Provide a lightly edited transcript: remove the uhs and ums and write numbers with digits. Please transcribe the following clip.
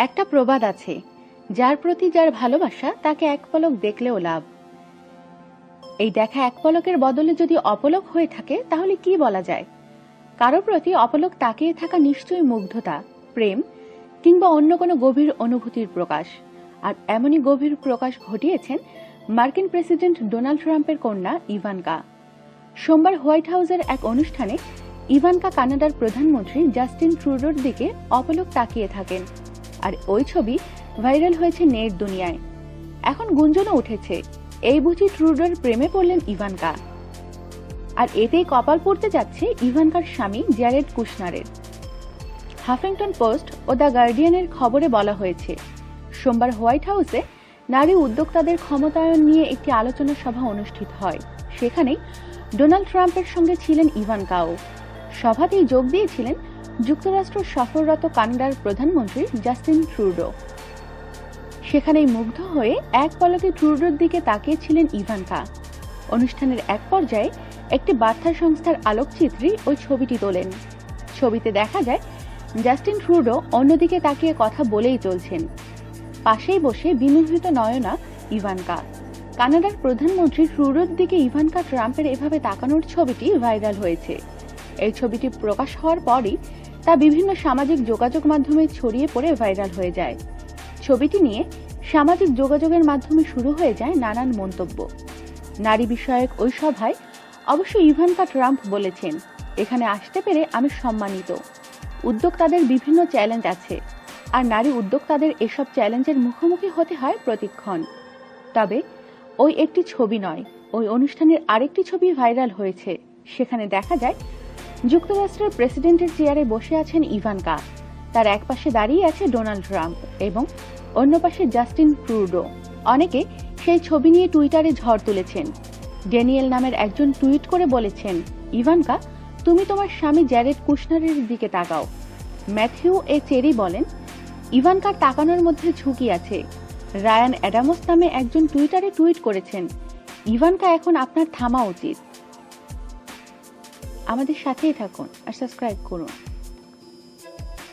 একটা প্রবাদ আছে, যার প্রতি যার ভালোবাসা তাকে এক পলক দেখলেও লাভ। এই দেখা এক পলকের বদলে যদি অপলক হয়ে থাকে তাহলে কি বলা যায়? কারো প্রতি অপলক তাকিয়ে থাকা নিশ্চয়ই মুগ্ধতা, প্রেম কিংবা অন্য কোনো গভীর অনুভূতির প্রকাশ। আর এমনই গভীর প্রকাশ ঘটিয়েছেন মার্কিন প্রেসিডেন্ট ডোনাল্ড ট্রাম্পের কন্যা ইভানকা। সোমবার হোয়াইট হাউসের এক অনুষ্ঠানে ইভানকা কানাডার প্রধানমন্ত্রী জাস্টিন ট্রুডোর দিকে অপলক তাকিয়ে থাকেন, আর ওই ছবি ভাইরাল হয়েছে নেট দুনিয়ায়। এখন গুঞ্জনও উঠেছে, এই বুঝি ট্রুডোর প্রেমে পড়লেন ইভানকা। আর এতেই কপাল পড়তে যাচ্ছে ইভানকার স্বামী জ্যারেড কুশনারের। হাফিংটন পোস্ট ও দ্য গার্ডিয়ানের খবরে বলা হয়েছে, সোমবার হোয়াইট হাউসে নারী উদ্যোক্তাদের ক্ষমতায়ন নিয়ে একটি আলোচনা সভা অনুষ্ঠিত হয়। সেখানেই ডোনাল্ড ট্রাম্পের সঙ্গে ছিলেন ইভানকাও। সভাতেই যোগ দিয়েছিলেন যুক্তরাষ্ট্র সফররত কানাডার প্রধানমন্ত্রী জাস্টিন ট্রুডো। সেখানেই মুগ্ধ হয়ে এক পলকে ট্রুডোর দিকে তাকিয়েছিলেন ইভানকা। অনুষ্ঠানের এক পর্যায়ে একটি বার্তা সংস্থার আলোকচিত্রী ওই ছবিটি তোলেন। ছবিতে দেখা যায় জাস্টিন ট্রুডো অন্যদিকে তাকিয়ে কথা বলেই চলছেন। পাশেই বসে বিমোহিত নয়না ইভানকা। কানাডার প্রধানমন্ত্রী ট্রুডোর দিকে ইভানকা ট্রাম্পের এভাবে তাকানোর ছবিটি ভাইরাল হয়েছে। এই ছবিটি প্রকাশ হওয়ার পরই তা বিভিন্ন সামাজিক যোগাযোগ মাধ্যমে ছড়িয়ে পড়ে ভাইরাল হয়ে যায়। ছবিটি নিয়ে সামাজিক যোগাযোগের মাধ্যমে শুরু হয়ে যায় নানান মন্তব্য। নারী বিষয়ক ওই সভায় অবশ্য ইভানকা ট্রাম্প বলেছেন, এখানে আসতে পেরে আমি সম্মানিত। উদ্যোক্তাদের বিভিন্ন চ্যালেঞ্জ আছে, আর নারী উদ্যোক্তাদের এসব চ্যালেঞ্জের মুখোমুখি হতে হয় প্রতিক্ষণ। তবে ওই একটি ছবি নয়, ওই অনুষ্ঠানের আরেকটি ছবি ভাইরাল হয়েছে। সেখানে দেখা যায় যুক্তরাষ্ট্রের প্রেসিডেন্টের চেয়ারে বসে আছেন ইভানকা। তার এক পাশে দাঁড়িয়ে আছে ডোনাল্ড ট্রাম্প এবং অন্য পাশে জাস্টিন ট্রুডো। অনেকে সেই ছবি নিয়ে টুইটারে ঝড় তুলেছেন। ড্যানিয়েল নামের একজন টুইট করে বলেছেন, ইভানকা, তুমি তোমার স্বামী জ্যারেড কুশনারের দিকে তাকাও। ম্যাথিউ এ চেরি বলেন, ইভানকার তাকানোর মধ্যে ঝুঁকি আছে। রায়ান অ্যাডামস নামে একজন টুইটারে টুইট করেছেন, ইভানকা, এখন আপনার থামা উচিত। আমাদের সাথেই থাকুন আর সাবস্ক্রাইব করুন।